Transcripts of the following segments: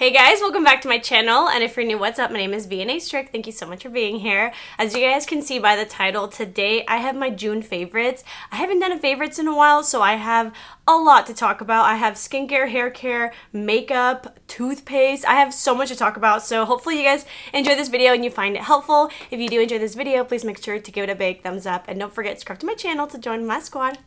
Hey guys, welcome back to my channel, and if you're new, what's up? My name is vianney.strick. Thank you so much for being here. As you guys can see by the title, today I have my June favorites. I haven't done a favorites in a while, so I have a lot to talk about. I have skincare, hair care, makeup, toothpaste. I have so much to talk about, so hopefully you guys enjoy this video and you find it helpful. If you do enjoy this video, please make sure to give it a big thumbs up, and don't forget to subscribe to my channel to join my squad.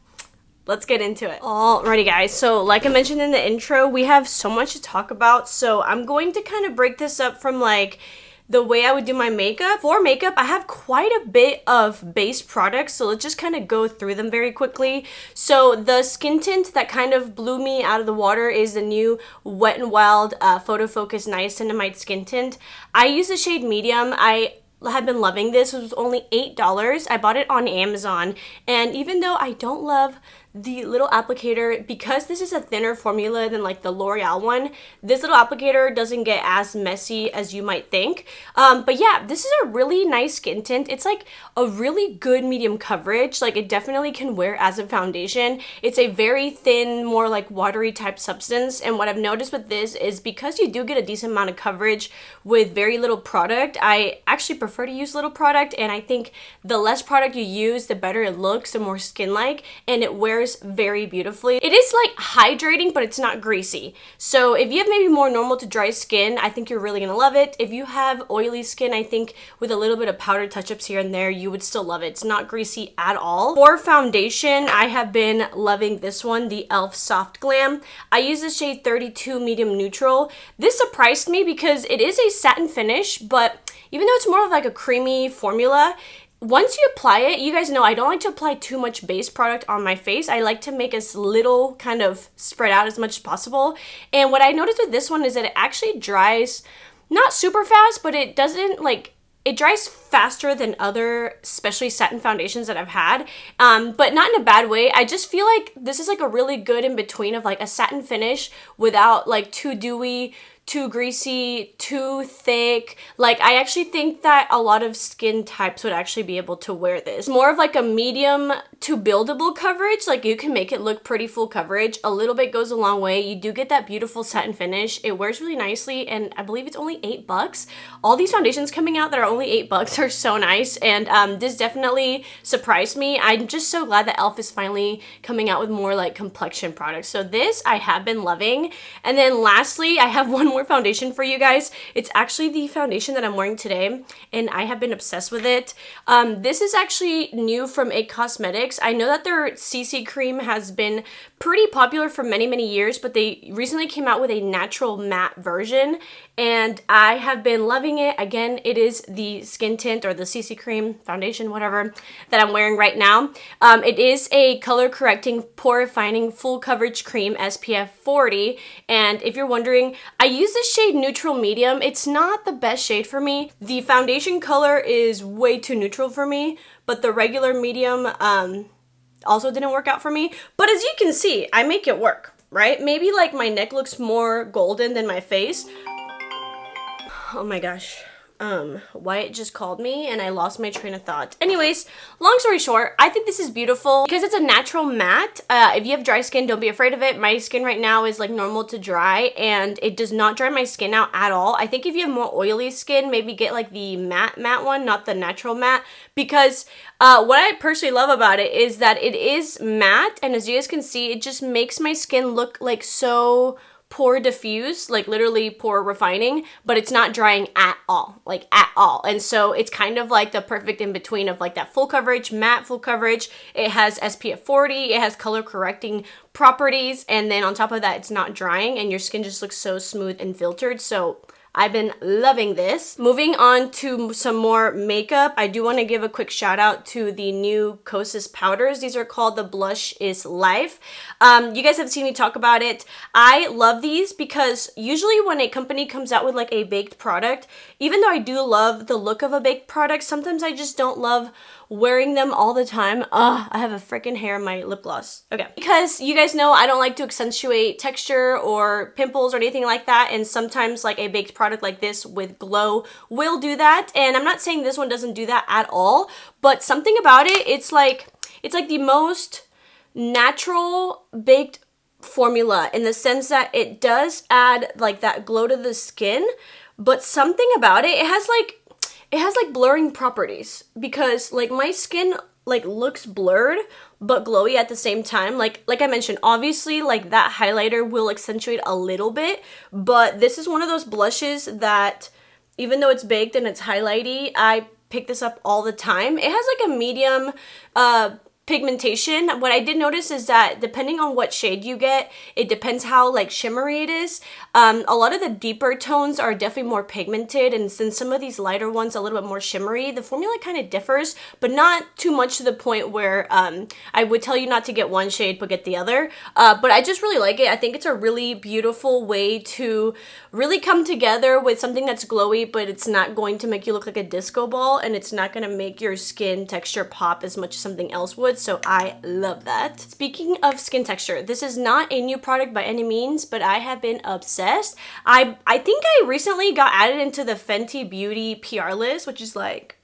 Let's get into it. Alrighty guys, so like I mentioned in the intro, we have so much to talk about, so I'm going to kind of break this up from like the way I would do my makeup. For makeup, I have quite a bit of base products, so let's just kind of go through them very quickly. So the skin tint that kind of blew me out of the water is the new Wet n Wild Photo Focus Niacinamide Skin Tint. I use the shade medium. I have been loving this. It was only $8. I bought it on Amazon, and even though I don't love the little applicator, because this is a thinner formula than like the L'Oreal one, this little applicator doesn't get as messy as you might think. But yeah, this is a really nice skin tint. It's like a really good medium coverage. Like it definitely can wear as a foundation. It's a very thin, more like watery type substance, and what I've noticed with this is because you do get a decent amount of coverage with very little product, I actually prefer to use little product, and I think the less product you use, the better it looks, the more skin-like, and it wears very beautifully. It is like hydrating, but it's not greasy. So if you have maybe more normal to dry skin, I think you're really gonna love it. If you have oily skin, I think with a little bit of powder touch-ups here and there, you would still love it. It's not greasy at all. For foundation, I have been loving this one, the e.l.f. Soft Glam. I use the shade 32 Medium Neutral. This surprised me because it is a satin finish, but even though it's more of like a creamy formula, once you apply it, you guys know I don't like to apply too much base product on my face. I like to make as little kind of spread out as much as possible. And what I noticed with this one is that it actually dries not super fast, but it doesn't like, it dries faster than other, especially satin foundations that I've had, but not in a bad way. I just feel like this is like a really good in between of like a satin finish without like too dewy, too greasy, too thick. Like I actually think that a lot of skin types would actually be able to wear this. More of like a medium to buildable coverage. Like you can make it look pretty full coverage. A little bit goes a long way. You do get that beautiful satin finish. It wears really nicely, and I believe it's only $8. All these foundations coming out that are only $8 are so nice, and this definitely surprised me. I'm just so glad that e.l.f. is finally coming out with more like complexion products. So this I have been loving. And then lastly, I have one more foundation for you guys. It's actually the foundation that I'm wearing today, and I have been obsessed with it. This is actually new from Gerard Cosmetics. I know that their CC cream has been pretty popular for many years, but they recently came out with a natural matte version, and I have been loving it. Again, it is the skin tint or the CC cream foundation, whatever, that I'm wearing right now. It is a color correcting, pore refining, full coverage cream, SPF 40, and if you're wondering, I use the shade neutral medium. It's not the best shade for me. The foundation color is way too neutral for me, but the regular medium also didn't work out for me. But as you can see, I make it work, right? Maybe like my neck looks more golden than my face. Oh my gosh. Wyatt just called me and I lost my train of thought. Anyways, long story short, I think this is beautiful because it's a natural matte. If you have dry skin, don't be afraid of it. My skin right now is like normal to dry, and it does not dry my skin out at all. I think if you have more oily skin, maybe get like the matte one, not the natural matte, because what I personally love about it is that it is matte, and as you guys can see, it just makes my skin look like so pore diffuse, like literally pore refining, but it's not drying at all, like at all. And so it's kind of like the perfect in between of like that full coverage, matte full coverage. It has SPF 40, it has color correcting properties, and then on top of that, it's not drying, and your skin just looks so smooth and filtered. So I've been loving this. Moving on to some more makeup, I do want to give a quick shout out to the new Kosas powders. These are called the Blush is Life. You guys have seen me talk about it. I love these because usually when a company comes out with like a baked product, even though I do love the look of a baked product, sometimes I just don't love wearing them all the time. Ugh, I have a freaking hair in my lip gloss. Okay. Because you guys know I don't like to accentuate texture or pimples or anything like that, and sometimes like a baked product like this with glow will do that, and I'm not saying this one doesn't do that at all, but something about it, it's like the most natural baked formula in the sense that it does add like that glow to the skin, but something about it, it has like blurring properties, because like my skin like looks blurred but glowy at the same time. Like I mentioned, obviously like that highlighter will accentuate a little bit, but this is one of those blushes that even though it's baked and it's highlighty, I pick this up all the time. It has like a medium pigmentation. What I did notice is that depending on what shade you get, it depends how like shimmery it is. A lot of the deeper tones are definitely more pigmented, and since some of these lighter ones are a little bit more shimmery, the formula kind of differs, but not too much to the point where I would tell you not to get one shade but get the other. But I just really like it. I think it's a really beautiful way to really come together with something that's glowy, but it's not going to make you look like a disco ball, and it's not going to make your skin texture pop as much as something else would. So I love that. Speaking of skin texture, this is not a new product by any means, but I have been obsessed. I think I recently got added into the Fenty Beauty PR list, which is like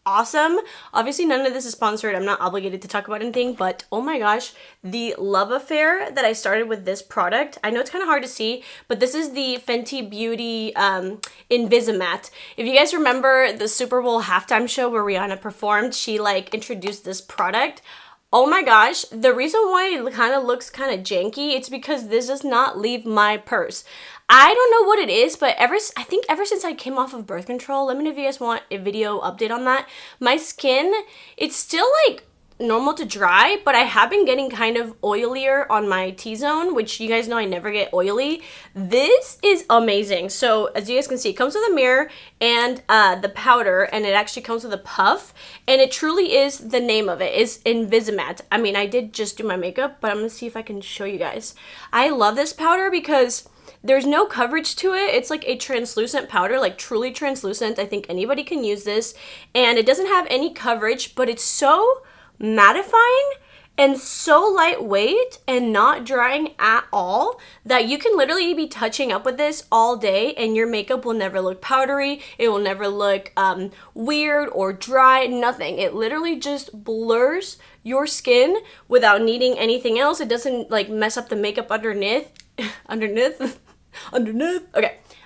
awesome. Obviously none of this is sponsored. I'm not obligated to talk about anything, but oh my gosh, the love affair that I started with this product. I know it's kind of hard to see, but this is the Fenty Beauty Invisimatte. If you guys remember the Super Bowl halftime show where Rihanna performed, she like introduced this product. Oh my gosh, the reason why it kind of looks kind of janky, it's because this does not leave my purse. I don't know what it is, but I think ever since I came off of birth control, let me know if you guys want a video update on that. My skin, it's still like normal to dry, but I have been getting kind of oilier on my T-zone, which you guys know I never get oily. This is amazing. So as you guys can see, it comes with a mirror and the powder, and it actually comes with a puff, and it truly is, the name of it is Invisimatte. I mean, I did just do my makeup, but I'm gonna see if I can show you guys. I love this powder because there's no coverage to it. It's like a translucent powder, like truly translucent. I think anybody can use this, and it doesn't have any coverage, but it's so mattifying and so lightweight and not drying at all that you can literally be touching up with this all day and your makeup will never look powdery. It will never look weird or dry, nothing. It literally just blurs your skin without needing anything else. It doesn't like mess up the makeup underneath.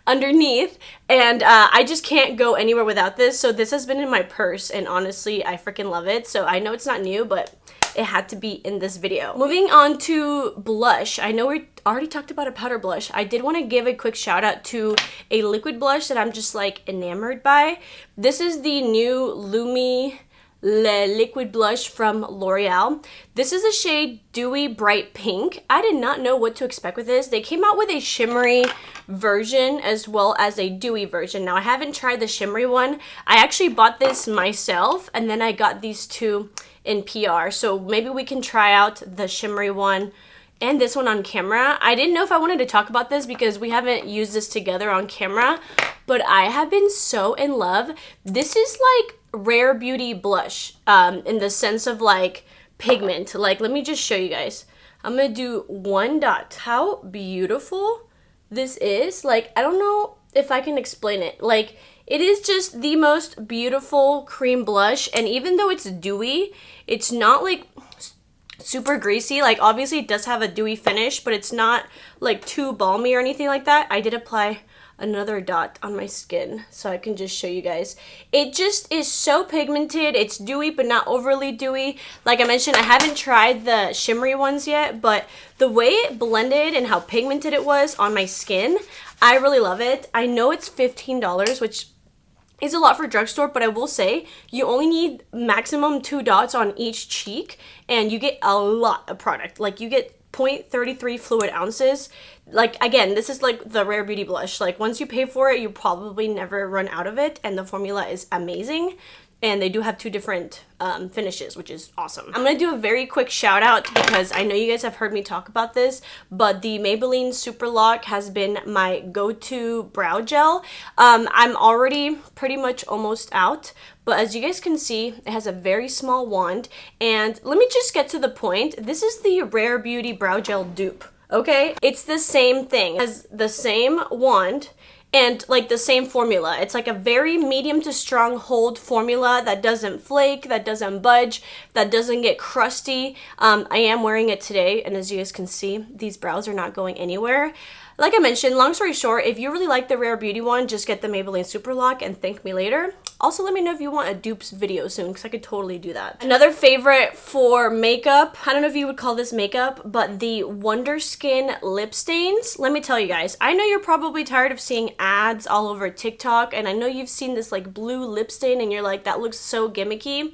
underneath, and I just can't go anywhere without this. So this has been in my purse, and honestly I freaking love it. So I know it's not new, but it had to be in this video. Moving on to blush. I know we already talked about a powder blush. I did want to give a quick shout out to a liquid blush that I'm just like enamored by. This is the new Lumi Le liquid blush from L'Oreal. This is a shade Dewy Bright Pink. I did not know what to expect with this. They came out with a shimmery version as well as a dewy version. Now I haven't tried the shimmery one. I actually bought this myself, and then I got these two in PR. So maybe we can try out the shimmery one and this one on camera. I didn't know if I wanted to talk about this because we haven't used this together on camera, but I have been so in love. This is like rare beauty blush in the sense of like pigment. Like, let me just show you guys. I'm gonna do one dot. How beautiful this is. Like, I don't know if I can explain it. Like, it is just the most beautiful cream blush, and even though it's dewy, it's not like super greasy. Like, obviously it does have a dewy finish, but it's not like too balmy or anything like that. I did apply another dot on my skin so I can just show you guys. It just is so pigmented. It's dewy but not overly dewy. Like I mentioned, I haven't tried the shimmery ones yet, but the way it blended and how pigmented it was on my skin, I really love it. I know it's $15, which is a lot for drugstore, but I will say you only need maximum 2 dots on each cheek and you get a lot of product. Like, you get 0.33 fluid ounces. Like, again, this is like the rare beauty blush. Like, once you pay for it, you probably never run out of it, and the formula is amazing. And they do have 2 different finishes, which is awesome. I'm gonna do a very quick shout out because I know you guys have heard me talk about this, but the Maybelline Super Lock has been my go-to brow gel. I'm already pretty much almost out, but as you guys can see, it has a very small wand. And let me just get to the point. This is the Rare Beauty brow gel dupe. okay? It's the same thing. It has the same wand and like the same formula. It's like a very medium to strong hold formula that doesn't flake, that doesn't budge, that doesn't get crusty. I am wearing it today, and as you guys can see, these brows are not going anywhere. Like I mentioned, long story short, if you really like the Rare Beauty one, just get the Maybelline Super Lock and thank me later. Also, let me know if you want a dupes video soon, because I could totally do that. Another favorite for makeup, I don't know if you would call this makeup, but the Wonder Skin lip stains. Let me tell you guys, I know you're probably tired of seeing ads all over TikTok, and I know you've seen this like blue lip stain and you're like, that looks so gimmicky.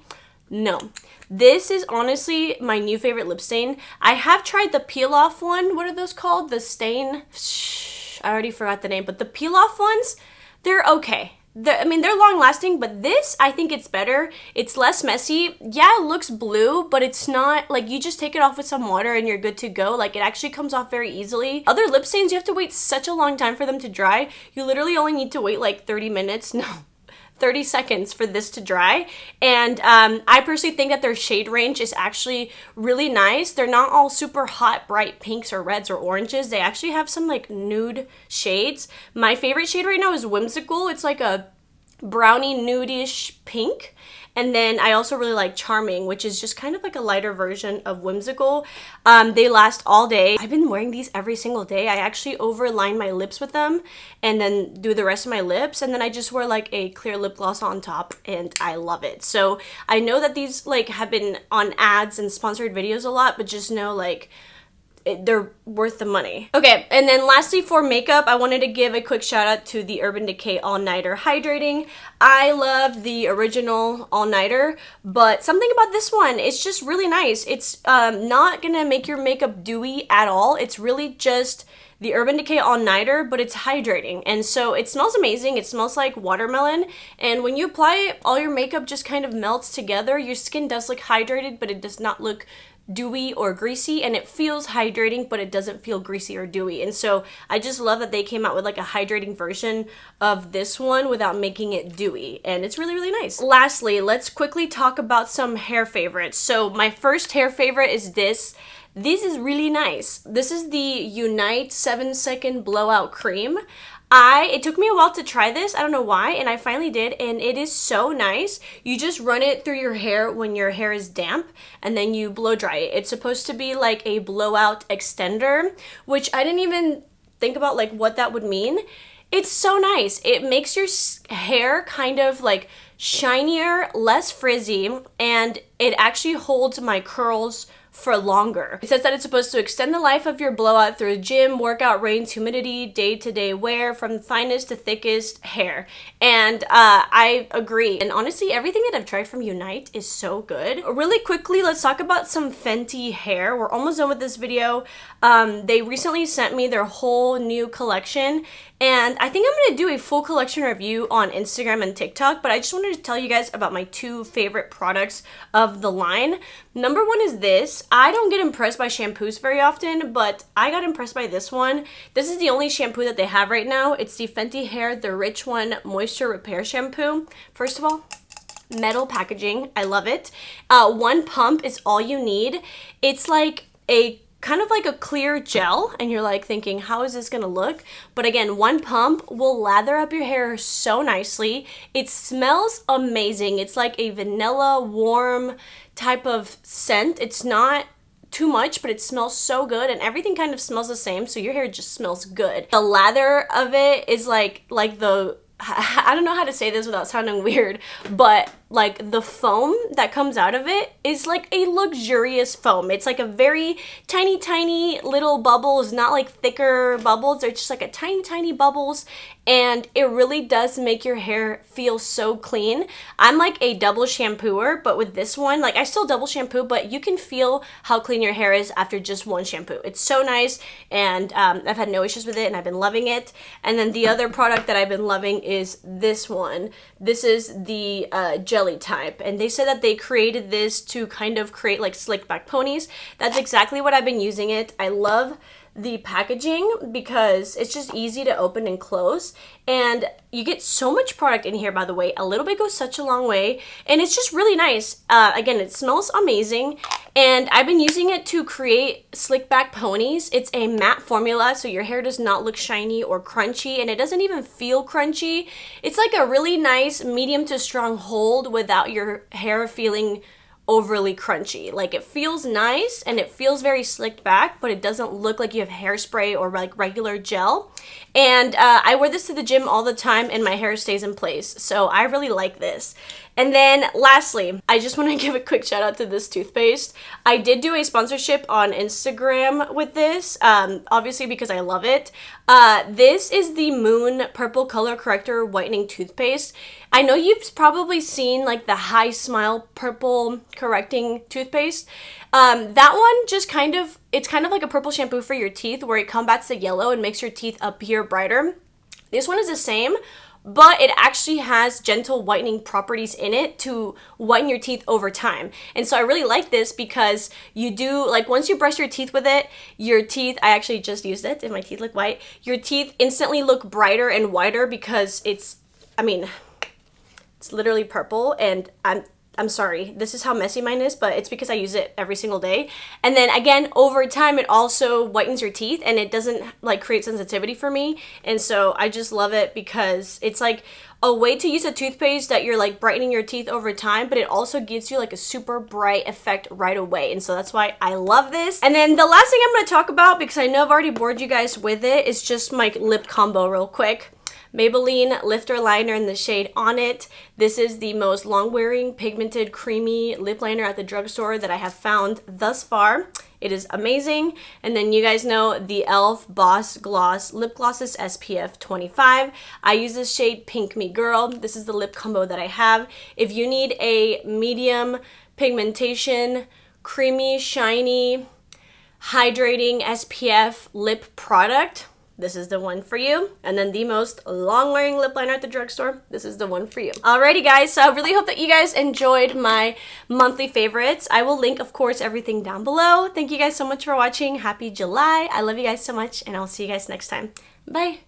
No. This is honestly my new favorite lip stain. I have tried the peel off one. What are those called? The stain? Shh, I already forgot the name, but the peel off ones, they're okay. I mean, they're long lasting, but this, I think it's better. It's less messy. Yeah, it looks blue, but it's not like you just take it off with some water and you're good to go. Like, it actually comes off very easily. Other lip stains, you have to wait such a long time for them to dry. You literally only need to wait like 30 minutes. No. 30 seconds for this to dry, and I personally think that their shade range is actually really nice. They're not all super hot bright pinks or reds or oranges. They actually have some like nude shades. My favorite shade right now is Whimsical. It's like a brownie nude-ish pink. And then I also really like Charming, which is just kind of like a lighter version of Whimsical. They last all day. I've been wearing these every single day. I actually overline my lips with them and then do the rest of my lips. And then I just wear like a clear lip gloss on top, and I love it. So I know that these like have been on ads and sponsored videos a lot, but just know like they're worth the money. Okay, and then lastly for makeup, I wanted to give a quick shout out to the Urban Decay All Nighter Hydrating. I love the original All Nighter, but something about this one, it's just really nice. It's not gonna make your makeup dewy at all. It's really just the Urban Decay All Nighter, but it's hydrating. And so it smells amazing. It smells like watermelon. And when you apply it, all your makeup just kind of melts together. Your skin does look hydrated, but it does not look dewy or greasy, and it feels hydrating, but it doesn't feel greasy or dewy. And so I just love that they came out with like a hydrating version of this one without making it dewy, and it's really, really nice. Lastly, let's quickly talk about some hair favorites. So my first hair favorite is this. This is really nice. This is the Unite 7-Second Blowout Cream. It took me a while to try this, I don't know why, and I finally did, and it is so nice. You just run it through your hair when your hair is damp, and then you blow dry it. It's supposed to be like a blowout extender, which I didn't even think about like what that would mean. It's so nice. It makes your hair kind of like shinier, less frizzy, and it actually holds my curls for longer. It says that it's supposed to extend the life of your blowout through gym, workout, rains, humidity, day-to-day wear, from finest to thickest hair. And I agree. And honestly, everything that I've tried from Unite is so good. Really quickly, let's talk about some Fenty hair. We're almost done with this video. They recently sent me their whole new collection, and I think I'm gonna do a full collection review on Instagram and TikTok, but I just wanted to tell you guys about my two favorite products of the line. Number one is this. I don't get impressed by shampoos very often, but I got impressed by this one. This is the only shampoo that they have right now. It's the Fenty Hair The Rich One Moisture Repair Shampoo. First of all, metal packaging. I love it. One pump is all you need. It's like a kind of like a clear gel, and you're like thinking, how is this gonna look? But again, one pump will lather up your hair so nicely. It smells amazing. It's like a vanilla warm type of scent. It's not too much, but it smells so good, and everything kind of smells the same, so your hair just smells good. The lather of it is like the, I don't know how to say this without sounding weird, but like the foam that comes out of it is like a luxurious foam. It's like a very tiny little bubbles, not like thicker bubbles. They're just like a tiny bubbles, and it really does make your hair feel so clean. I'm like a double shampooer, but with this one, like I still double shampoo, but you can feel how clean your hair is after just one shampoo. It's so nice, and I've had no issues with it, and I've been loving it. And then the other product that I've been loving is this one. This is the jelly type, and they said that they created this to kind of create like slick back ponies. That's exactly what I've been using it. I love the packaging because it's just easy to open and close, and you get so much product in here. By the way, a little bit goes such a long way, and it's just really nice. Again, it smells amazing, and I've been using it to create slick back ponies. It's a matte formula, so your hair does not look shiny or crunchy, and it doesn't even feel crunchy. It's like a really nice medium to strong hold without your hair feeling overly crunchy. Like, it feels nice and it feels very slicked back, but it doesn't look like you have hairspray or like regular gel. And I wear this to the gym all the time and my hair stays in place, so I really like this. And then lastly, I just want to give a quick shout out to this toothpaste. I did do a sponsorship on Instagram with this, obviously because I love it. This is the Moon Purple Color Corrector Whitening Toothpaste. I know you've probably seen like the High Smile Purple Correcting Toothpaste. That one just it's kind of like a purple shampoo for your teeth where it combats the yellow and makes your teeth appear brighter. This one is the same, but it actually has gentle whitening properties in it to whiten your teeth over time. And so I really like this because you do, like, once you brush your teeth with it, your teeth, I actually just used it and my teeth look white, your teeth instantly look brighter and whiter because it's literally purple, and I'm sorry, this is how messy mine is, but it's because I use it every single day. And then again, over time, it also whitens your teeth and it doesn't like create sensitivity for me. And so I just love it because it's like a way to use a toothpaste that you're like brightening your teeth over time, but it also gives you like a super bright effect right away. And so that's why I love this. And then the last thing I'm going to talk about, because I know I've already bored you guys with it, is just my lip combo real quick. Maybelline Lifter Liner in the shade On It. This is the most long-wearing, pigmented, creamy lip liner at the drugstore that I have found thus far. It is amazing. And then you guys know the e.l.f. Boss Gloss Lip Glosses SPF 25. I use this shade Pink Me Girl. This is the lip combo that I have. If you need a medium pigmentation, creamy, shiny, hydrating SPF lip product, this is the one for you. And then the most long-wearing lip liner at the drugstore, this is the one for you. Alrighty guys, so I really hope that you guys enjoyed my monthly favorites. I will link, of course, everything down below. Thank you guys so much for watching. Happy July. I love you guys so much, and I'll see you guys next time. Bye.